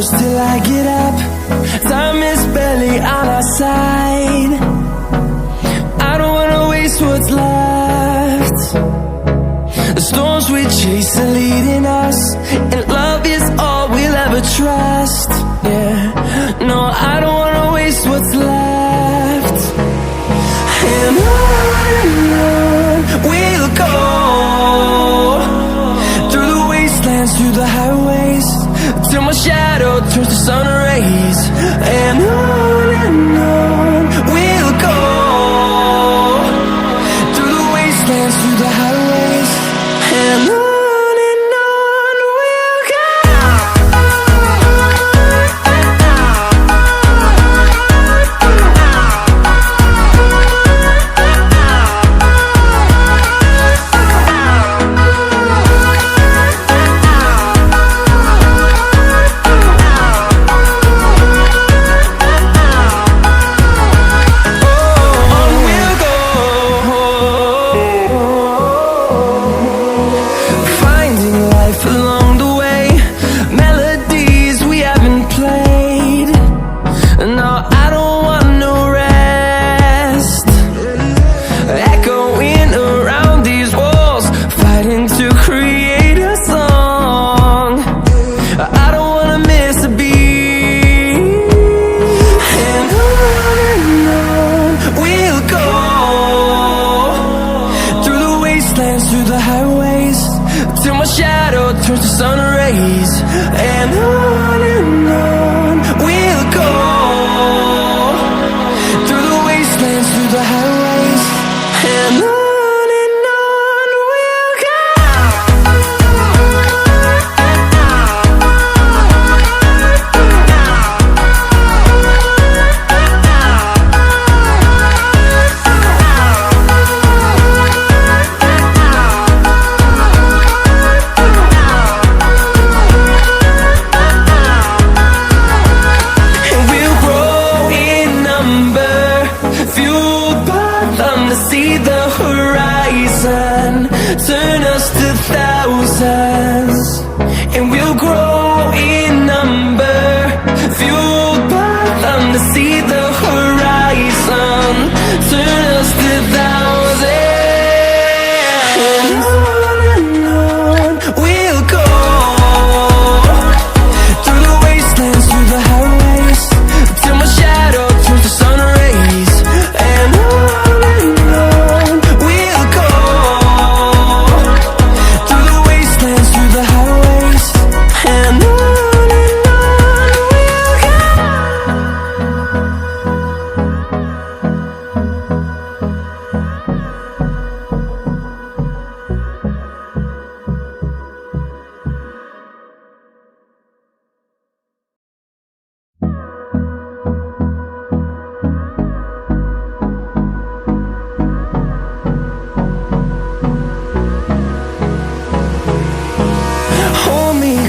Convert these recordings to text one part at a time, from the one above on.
close till I get up. Time is barely on our side. I don't wanna waste what's left. The storms we chase are leading us, and love is all we'll ever trust. Yeah, no, I don't wanna waste what's left. And on we'll go, through the wastelands, through the highways, till my shadow turns to sun rays. And on we'll go, through the wastelands, through the highways, and on we'll go. Through the highways, till my shadow turns to sun rays. And on we'll go, through the wastelands, through the highways, and on we'll go. See the horizon turn us to thousands, and we'll grow in number, fueled by them. To see the horizon turn us to thousands, and on we'll go, through the wastelands, through the highways, till my shadow turns to sun rays. And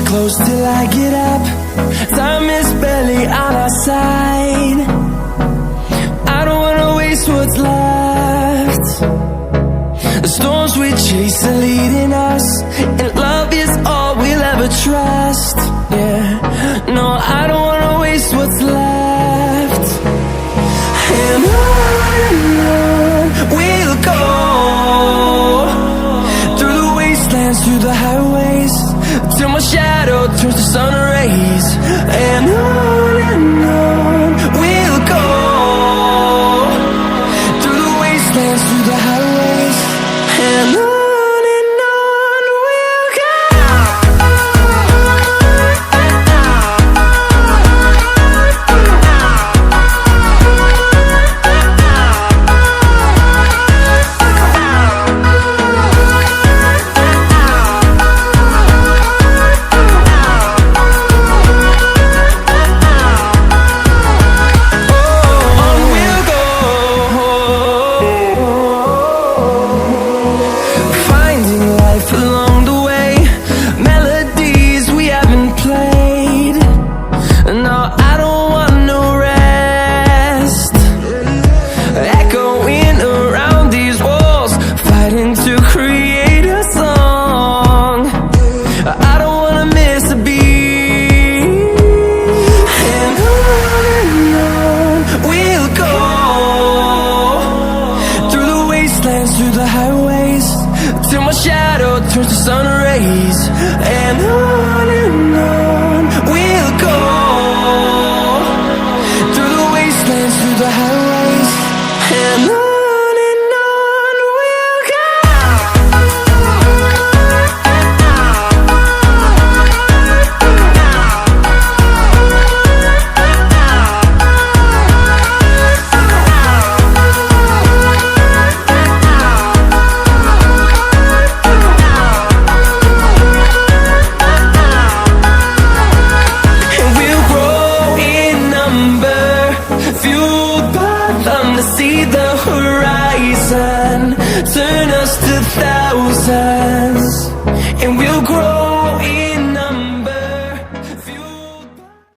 close till I get up. Time is barely on our side. I don't wanna waste what's left. The storms we chase are leading us, and love is all we'll ever trust. Yeah, no, I don't wanna waste what's left. And on we'll go, through the wastelands, through the highways, till my shadow turns to sun rays. And on we'll go, through the wastelands, through the highways, and on till my shadow turns to sun rays. And on we'll go, through the wastelands, through the highways. And on we'll go. Fueled by them to see the horizon, turn